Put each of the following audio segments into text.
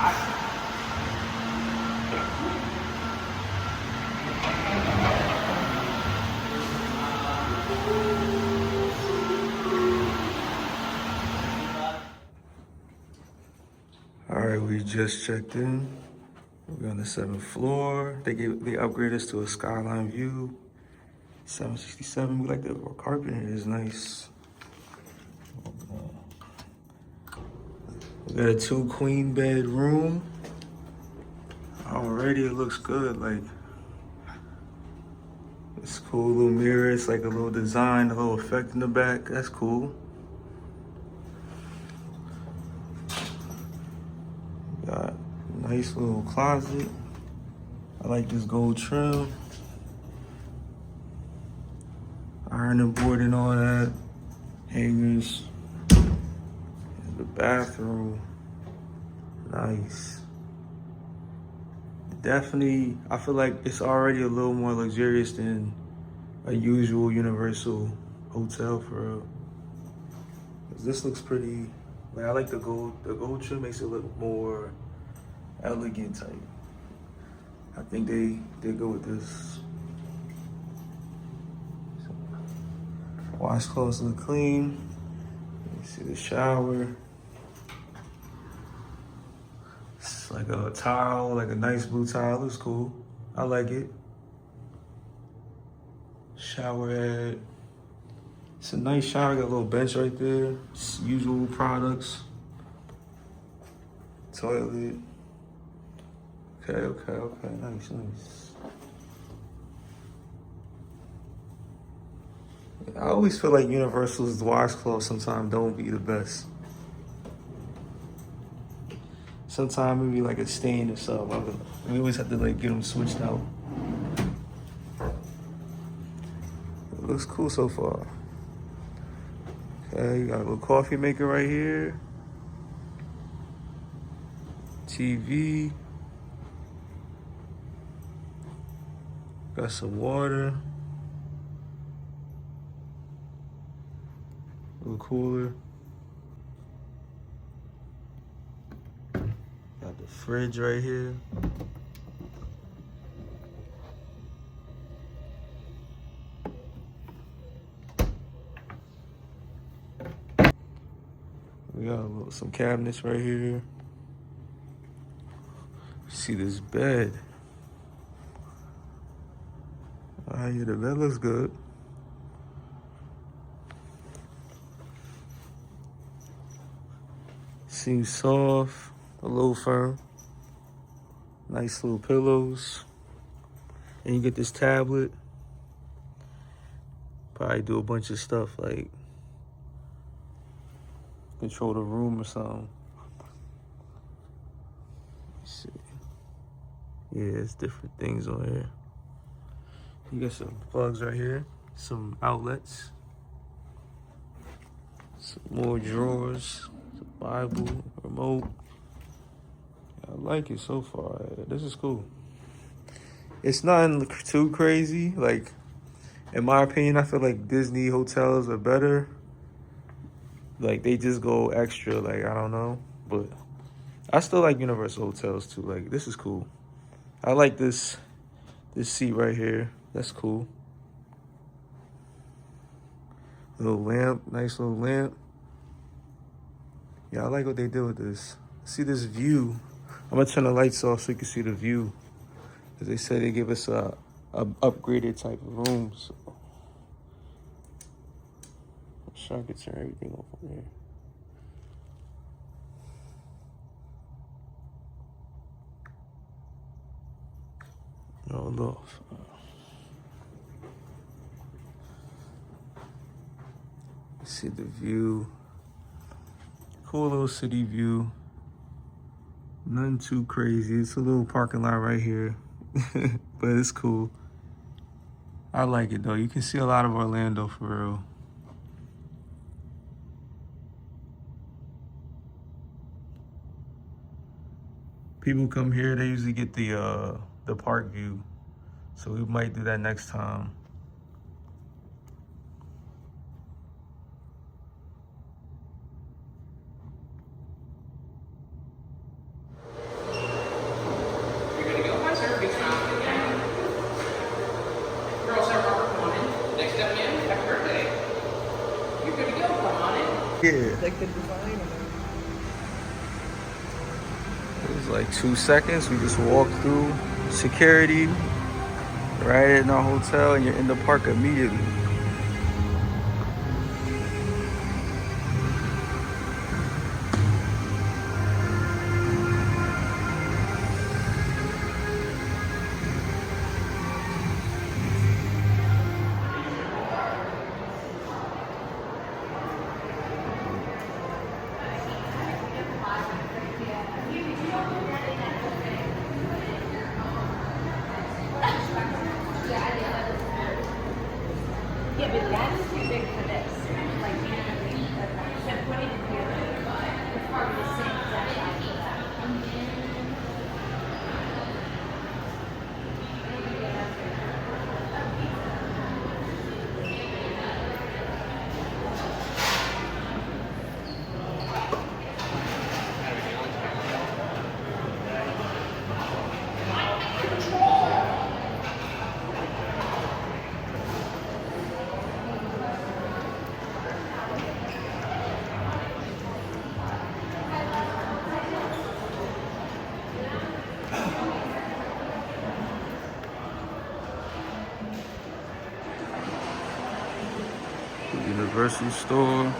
All right, we just checked in. We're on the 7th floor. They upgraded us to a skyline view. 767. We like the carpet. It is nice. We got a 2-queen bed room. Already it looks good. Like, it's cool. Little mirror. It's like a little design, a little effect in the back. That's cool. Got a nice little closet. I like this gold trim. Ironing board and all that. Hangers. And the bathroom. Nice. Definitely, I feel like it's already a little more luxurious than a usual Universal hotel for real. 'Cause this looks pretty, like I like the gold. The gold trim makes it look more elegant type. I think they go with this. Washcloths look clean. You see the shower. It's like a tile, like a nice blue tile. Looks cool. I like it. Shower head. It's a nice shower. Got a little bench right there. It's usual products. Toilet. Okay. Nice. I always feel like Universal's washcloths sometimes don't be the best. Sometimes it be like a stain or something. We always have to like get them switched out. It looks cool so far. Okay, you got a little coffee maker right here. TV. Got some water. A little cooler. Got the fridge right here. We got some cabinets right here. See this bed. Yeah, the bed looks good. Seems soft, a little firm. Nice little pillows. And you get this tablet. Probably do a bunch of stuff like control the room or something. Let's see. Yeah, it's different things on here. You got some plugs right here, some outlets, some more drawers, some Bible, remote. I like it so far. This is cool. It's nothing too crazy. Like, in my opinion, I feel like Disney hotels are better. Like, they just go extra, like, I don't know. But I still like Universal hotels too. Like, this is cool. I like this seat right here. That's cool. Little lamp, nice little lamp. Yeah, I like what they did with this. See this view. I'm gonna turn the lights off so you can see the view. Cause they said they give us a upgraded type of room. So I'm sure I can turn everything off from here. All off. See the view. Cool little city view. Nothing too crazy. It's a little parking lot right here. But it's cool. I like it though. You can see a lot of Orlando for real. People come here, they usually get the park view. So we might do that next time. Yeah. Like the design. It was like 2 seconds. We just walked through security, right in our hotel, and you're in the park immediately. Yeah, but that's too big for this. Like, you know what I mean? So putting it here is part of the same exact size for that. Universal store.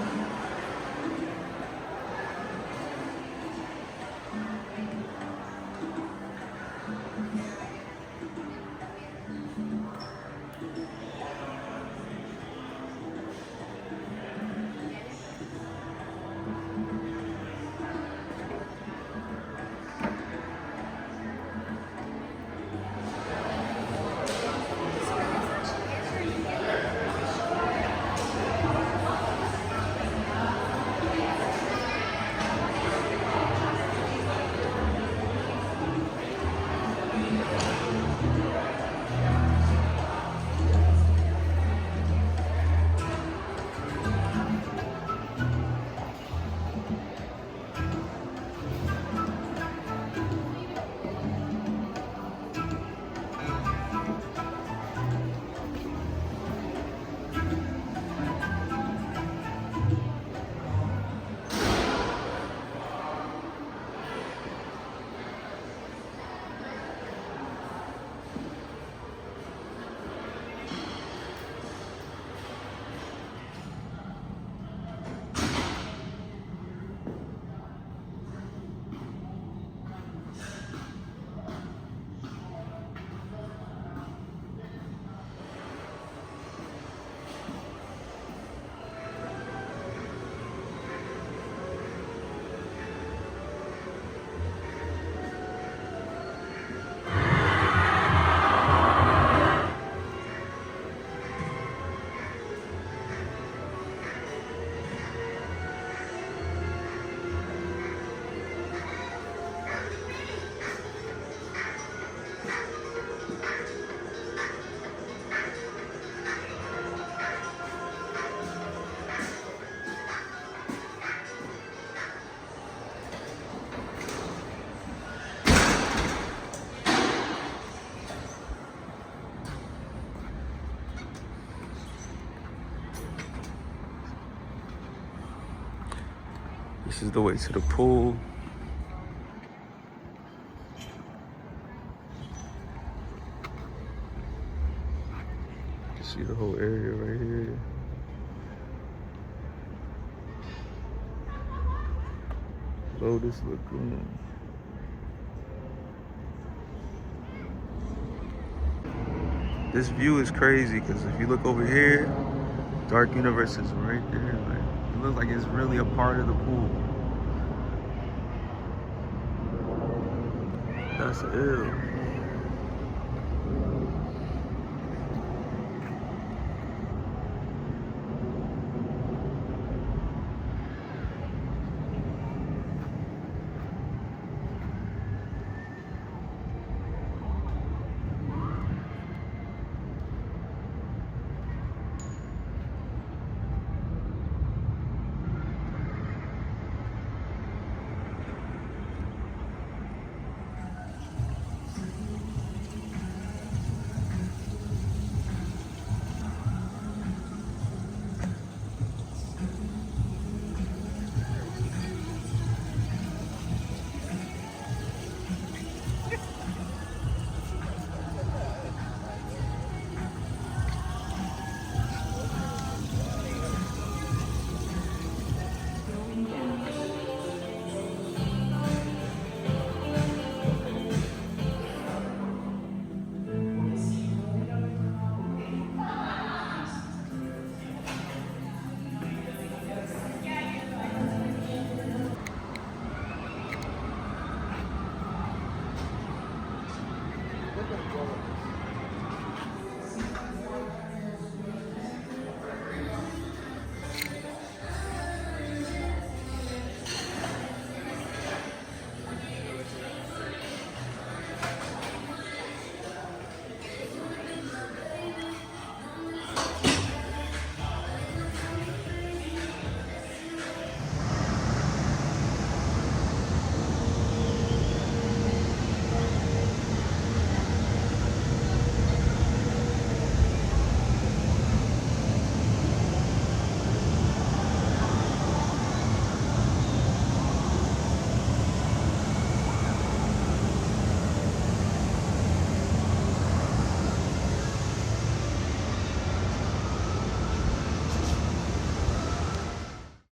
This is the way to the pool. You can see the whole area right here. Lotus Lagoon. This view is crazy because if you look over here, Dark Universe is right there. Like, it looks like it's really a part of the pool. That's ill.